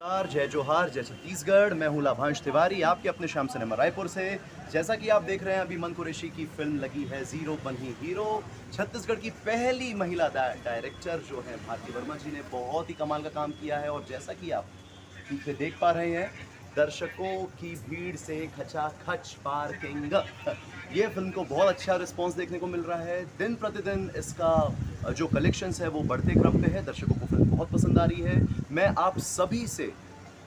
नमस्कार, जय जोहार, जय छत्तीसगढ़। मैं हूँ लाभांश तिवारी, आपके अपने श्याम सिनेमा रायपुर से। जैसा कि आप देख रहे हैं, अभी मन कुरैशी की फिल्म लगी है ज़ीरो बनी हीरो। छत्तीसगढ़ की पहली महिला डायरेक्टर जो है भारती वर्मा जी ने बहुत ही कमाल का काम किया है। और जैसा कि आप पीछे देख पा रहे हैं, दर्शकों की भीड़ से खचाखच पार्किंग। ये फिल्म को बहुत अच्छा रिस्पांस देखने को मिल रहा है। दिन प्रतिदिन इसका जो कलेक्शंस है वो बढ़ते क्रम पे है। दर्शकों को फिल्म बहुत पसंद आ रही है। मैं आप सभी से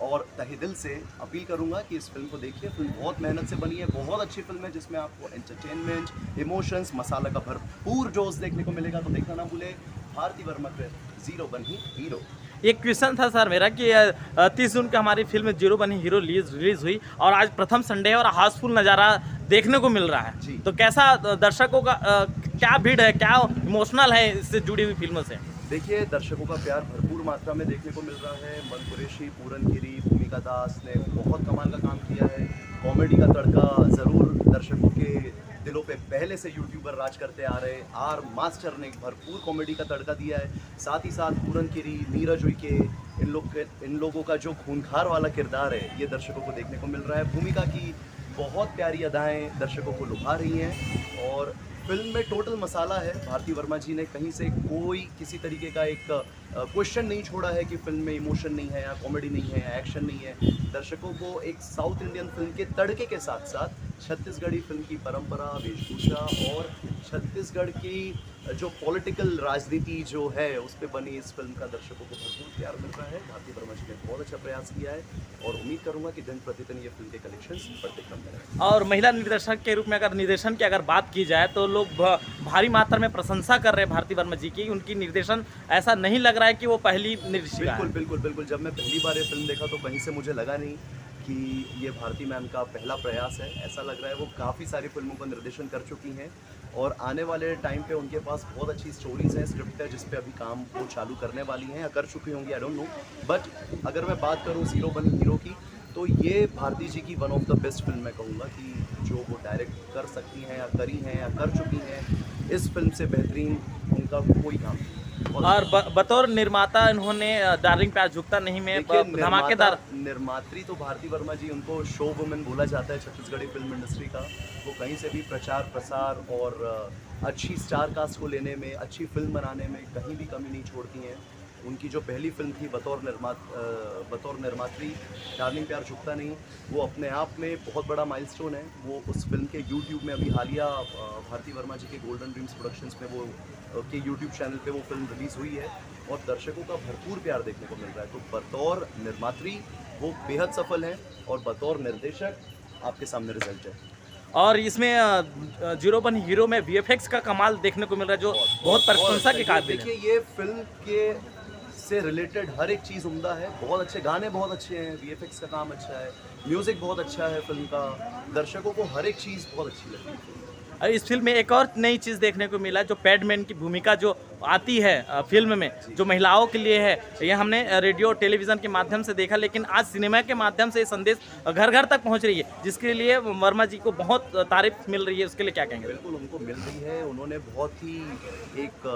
और तहे दिल से अपील करूंगा कि इस फिल्म को देखिए। फिल्म बहुत मेहनत से बनी है, बहुत अच्छी फिल्म है जिसमें आपको एंटरटेनमेंट, इमोशंस, मसाला का भरपूर जोश देखने को मिलेगा। तो देखना ना भूले भारती वर्मा के ज़ीरो बनी हीरो। एक क्वेश्चन था सर मेरा कि 30 जून को हमारी फिल्म जीरो बनी हीरो रिलीज हुई और आज प्रथम संडे है और हाउसफुल नज़ारा देखने को मिल रहा जी। है। तो कैसा दर्शकों का क्या भीड़ है, क्या इमोशनल है इससे जुड़ी हुई फिल्मों से? देखिए, दर्शकों का प्यार भरपूर मात्रा में देखने को मिल रहा है। मन कुरैशी, पूरन गिरी, भूमिका दास ने बहुत कमाल का काम किया है। कॉमेडी का तड़का ज़रूर दर्शकों के दिलों पे पहले से यूट्यूबर राज करते आ रहे आर मास्टर ने भरपूर कॉमेडी का तड़का दिया है। साथ ही साथ पूरन गिरी, नीरज उइके, इन लोगों का जो खूंखार वाला किरदार है, ये दर्शकों को देखने को मिल रहा है। भूमिका की बहुत प्यारी अदाएँ दर्शकों को लुभा रही हैं और फिल्म में टोटल मसाला है। भारती वर्मा जी ने कहीं से कोई किसी तरीके का एक क्वेश्चन नहीं छोड़ा है कि फिल्म में इमोशन नहीं है या कॉमेडी नहीं है या एक्शन नहीं है। दर्शकों को एक साउथ इंडियन फिल्म के तड़के के साथ साथ छत्तीसगढ़ी फिल्म की परंपरा, वेशभूषा और छत्तीसगढ़ की जो पॉलिटिकल राजनीति जो है उस पर बनी इस फिल्म का दर्शकों को भरपूर प्यार मिल रहा है। भारती वर्मा जी ने बहुत अच्छा प्रयास किया है और उम्मीद करूंगा कि दिन प्रतिदिन ये फिल्म के कलेक्शंस बढ़ते क्रम में रहें। और महिला निर्देशक के रूप में अगर निर्देशन की अगर बात की जाए तो लोग भारी मात्रा में प्रशंसा कर रहे हैं भारती वर्मा जी की। उनकी निर्देशन ऐसा नहीं लग रहा है कि वो पहली निर्देशिका है। बिल्कुल। जब मैं पहली बार ये फिल्म देखा तो कहीं से मुझे लगा नहीं कि ये भारती मैम का पहला प्रयास है। ऐसा लग रहा है वो काफ़ी सारी फिल्मों का निर्देशन कर चुकी हैं और आने वाले टाइम पे उनके पास बहुत अच्छी स्टोरीज हैं, स्क्रिप्ट है जिस पे अभी काम वो चालू करने वाली हैं या कर चुकी होंगी, आई डोंट नो। बट अगर मैं बात करूँ ज़ीरो बनी हीरो की, तो ये भारती जी की one of the best film मैं कहूँगा कि जो वो डायरेक्ट कर सकती हैं या करी हैं या कर चुकी हैं। इस फिल्म से बेहतरीन उनका कोई काम नहीं। और बतौर निर्माता इन्होंने डार्लिंग प्यार झुकता नहीं में धमाकेदार निर्मात्री तो भारती वर्मा जी, उनको शो वुमेन बोला जाता है छत्तीसगढ़ी फिल्म इंडस्ट्री का। वो कहीं से भी प्रचार प्रसार और अच्छी स्टार कास्ट को लेने में, अच्छी फिल्म बनाने में कहीं भी कमी नहीं छोड़ती हैं। उनकी जो पहली फिल्म थी बतौर निर्मात्री डार्लिंग प्यार झुकता नहीं, वो अपने आप में बहुत बड़ा माइलस्टोन है। वो उस फिल्म के यूट्यूब में अभी हालिया भारती वर्मा जी के गोल्डन ड्रीम्स प्रोडक्शंस में वो के यूट्यूब चैनल पे वो फिल्म रिलीज़ हुई है और दर्शकों का भरपूर प्यार देखने को मिल रहा है। तो बतौर निर्मात्री वो बेहद सफल हैं और बतौर निर्देशक आपके सामने रिजल्ट है। और इसमें जीरो बनी हीरो में वीएफएक्स का कमाल देखने को मिल रहा है जो बहुत प्रशंसा के काबिल है। देखिए, ये फिल्म के से रिलेटेड हर एक चीज़ उम्दा है। बहुत अच्छे गाने, बहुत अच्छे हैं, वीएफएक्स का काम अच्छा है, म्यूज़िक बहुत अच्छा है फिल्म का। दर्शकों को हर एक चीज़ बहुत अच्छी लगी है। और इस फिल्म में एक और नई चीज़ देखने को मिला जो पैडमैन की भूमिका जो आती है फिल्म में, जो महिलाओं के लिए है। ये हमने रेडियो टेलीविज़न के माध्यम से देखा, लेकिन आज सिनेमा के माध्यम से ये संदेश घर घर तक पहुंच रही है, जिसके लिए वर्मा जी को बहुत तारीफ मिल रही है। उसके लिए क्या कहेंगे? बिल्कुल उनको मिल रही है। उन्होंने बहुत ही एक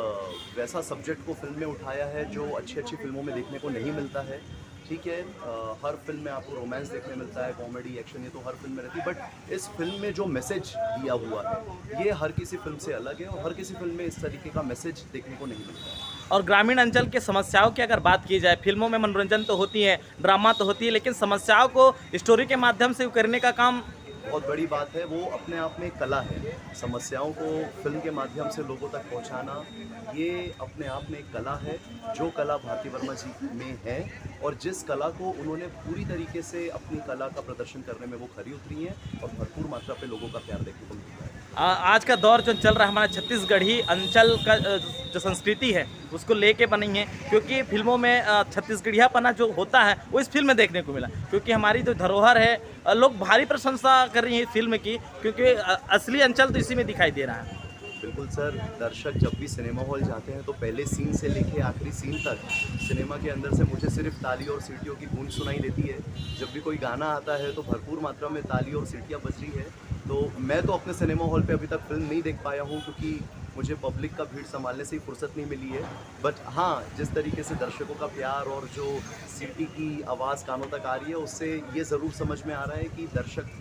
वैसा सब्जेक्ट को फिल्म में उठाया है जो अच्छी अच्छी फिल्मों में देखने को नहीं मिलता है। ठीक है, हर फिल्म में आपको रोमांस देखने मिलता है, कॉमेडी, एक्शन, ये तो हर फिल्म में रहती है। बट इस फिल्म में जो मैसेज दिया हुआ है ये हर किसी फिल्म से अलग है और हर किसी फिल्म में इस तरीके का मैसेज देखने को नहीं मिलता है। और ग्रामीण अंचल के समस्याओं की अगर बात की जाए, फिल्मों में मनोरंजन तो होती है, ड्रामा तो होती है, लेकिन समस्याओं को स्टोरी के माध्यम से करने का काम बहुत बड़ी बात है। वो अपने आप में कला है। समस्याओं को फिल्म के माध्यम से लोगों तक पहुंचाना, ये अपने आप में एक कला है। जो कला भारती वर्मा जी में है और जिस कला को उन्होंने पूरी तरीके से अपनी कला का प्रदर्शन करने में वो खरी उतरी हैं और भरपूर मात्रा पे लोगों का प्यार देखने को मिलता है। आज का दौर जो चल रहा है, हमारा छत्तीसगढ़ी अंचल का जो संस्कृति है उसको लेके बनी है, क्योंकि फिल्मों में छत्तीसगढ़ियापना जो होता है वो इस फिल्म में देखने को मिला। क्योंकि हमारी जो धरोहर है, लोग भारी प्रशंसा कर रही है फिल्म की, क्योंकि असली अंचल तो इसी में दिखाई दे रहा है। बिल्कुल सर, दर्शक जब भी सिनेमा हॉल जाते हैं तो पहले सीन से लेके आखिरी सीन तक सिनेमा के अंदर से मुझे सिर्फ ताली और सीटियों की गूंज सुनाई देती है। जब भी कोई गाना आता है तो भरपूर मात्रा में ताली और सीटियाँ बज रही है। तो मैं तो अपने सिनेमा हॉल पे अभी तक फिल्म नहीं देख पाया हूँ, क्योंकि मुझे पब्लिक का भीड़ संभालने से ही फुर्सत नहीं मिली है। बट हाँ, जिस तरीके से दर्शकों का प्यार और जो सीटी की आवाज़ कानों तक आ रही है, उससे ये ज़रूर समझ में आ रहा है कि दर्शक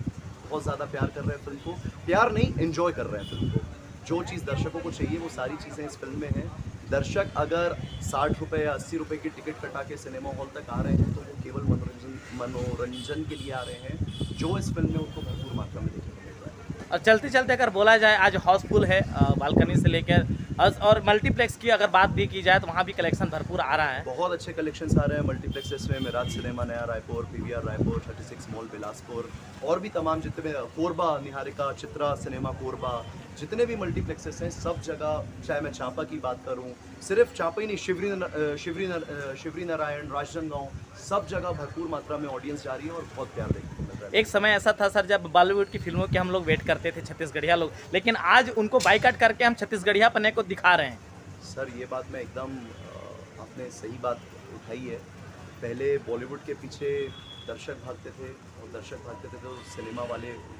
बहुत ज़्यादा प्यार कर रहे हैं फ़िल्म को। प्यार नहीं, एन्जॉय कर रहे हैं फ़िल्म को। जो चीज़ दर्शकों को चाहिए वो सारी चीज़ें इस फ़िल्म में हैं। दर्शक अगर 60 रुपए या 80 रुपए की टिकट कटा के सिनेमा हॉल तक आ रहे हैं तो वो केवल मनोरंजन के लिए आ रहे हैं, जो इस फ़िल्म में उनको भरपूर मात्रा में देखने को मिल रहा है। और चलते चलते अगर बोला जाए आज हाउसफुल है, बालकनी से लेकर और मल्टीप्लेक्स की अगर बात भी की जाए तो वहाँ भी कलेक्शन भरपूर आ रहा है। बहुत अच्छे कलेक्शंस आ रहे हैं मल्टीप्लेक्सेस में। मिराज सिनेमा नया रायपुर, पीवीआर रायपुर, 36 मॉल बिलासपुर और भी तमाम जितने कोरबा, निहारिका, चित्रा सिनेमा कोरबा, जितने भी मल्टीप्लेक्सेस हैं सब जगह, चाहे मैं चांपा की बात करूं, सिर्फ चांपा ही नहीं, शिवरी नारायण, राजनांदगांव, सब जगह भरपूर मात्रा में ऑडियंस जा रही है और बहुत प्यार देखने को मिल रहा है। एक समय ऐसा था सर जब बॉलीवुड की फिल्मों के हम लोग वेट करते थे, छत्तीसगढ़िया लोग, लेकिन आज उनको बाइकआउट करके हम छत्तीसगढ़िया पन्ने को दिखा रहे हैं। सर ये बात मैं एकदम आपने सही बात उठाई है। पहले बॉलीवुड के पीछे दर्शक भागते थे और दर्शक भागते थे तो सिनेमा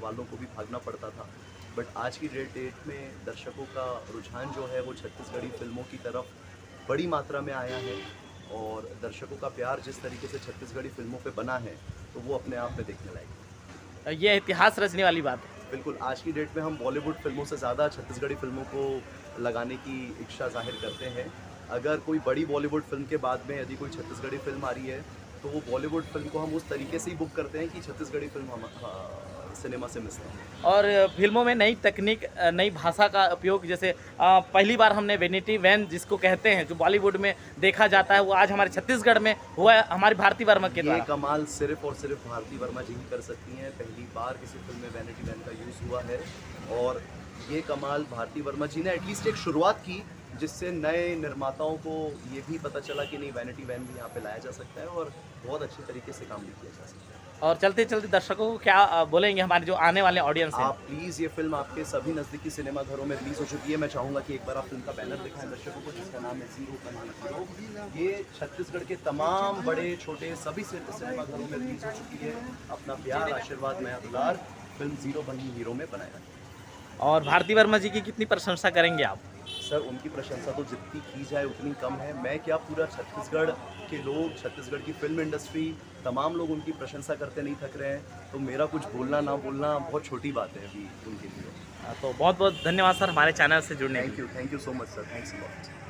वालों को भी भागना पड़ता था। बट आज की डेट में दर्शकों का रुझान जो है वो छत्तीसगढ़ी फिल्मों की तरफ बड़ी मात्रा में आया है और दर्शकों का प्यार जिस तरीके से छत्तीसगढ़ी फिल्मों पे बना है तो वो अपने आप में देखने लायक है। ये इतिहास रचने वाली बात है। बिल्कुल, आज की डेट में हम बॉलीवुड फिल्मों से ज़्यादा छत्तीसगढ़ी फिल्मों को लगाने की इच्छा जाहिर करते हैं। अगर कोई बड़ी बॉलीवुड फिल्म के बाद में यदि कोई छत्तीसगढ़ी फिल्म आ रही है तो वो बॉलीवुड फिल्म को हम उस तरीके से ही बुक करते हैं कि छत्तीसगढ़ी फिल्म हम सिनेमा से मिस हैं। और फिल्मों में नई तकनीक, नई भाषा का उपयोग, जैसे पहली बार हमने वेनिटी वैन जिसको कहते हैं जो बॉलीवुड में देखा जाता है, वो आज हमारे छत्तीसगढ़ में हुआ है हमारी भारती वर्मा के द्वारा। ये कमाल सिर्फ और सिर्फ भारती वर्मा जी ही कर सकती हैं। पहली बार किसी फिल्म में वैनिटी वैन का यूज़ हुआ है और ये कमाल भारती वर्मा जी ने एटलीस्ट एक शुरुआत की जिससे नए निर्माताओं को ये भी पता चला कि नहीं, वैनिटी वैन भी यहाँ पे लाया जा सकता है और बहुत अच्छे तरीके से काम भी किया जा सकता है। और चलते चलते दर्शकों को क्या बोलेंगे, हमारे जो आने वाले ऑडियंस हैं? आप प्लीज़, ये फिल्म आपके सभी नज़दीकी सिनेमा घरों में रिलीज़ हो चुकी है। मैं चाहूँगा कि एक बार आप फिल्म का बैनर दिखाएं दर्शकों को जिसका नाम है ज़ीरो कमान हीरो। ये छत्तीसगढ़ के तमाम बड़े छोटे सभी सिनेमा घरों में रिलीज़ हो चुकी है। अपना प्यार, आशीर्वाद, नया दुलार फिल्म ज़ीरो बनी हीरो में बनाया है। और भारती वर्मा जी की कितनी प्रशंसा करेंगे आप? सर उनकी प्रशंसा तो जितनी की जाए उतनी कम है। मैं क्या, पूरा छत्तीसगढ़ के लोग, छत्तीसगढ़ की फिल्म इंडस्ट्री, तमाम लोग उनकी प्रशंसा करते नहीं थक रहे हैं। तो मेरा कुछ बोलना ना बोलना बहुत छोटी बात है अभी उनके लिए। तो बहुत बहुत धन्यवाद सर हमारे चैनल से जुड़ने के लिए। Thank you so much sir, thanks a lot.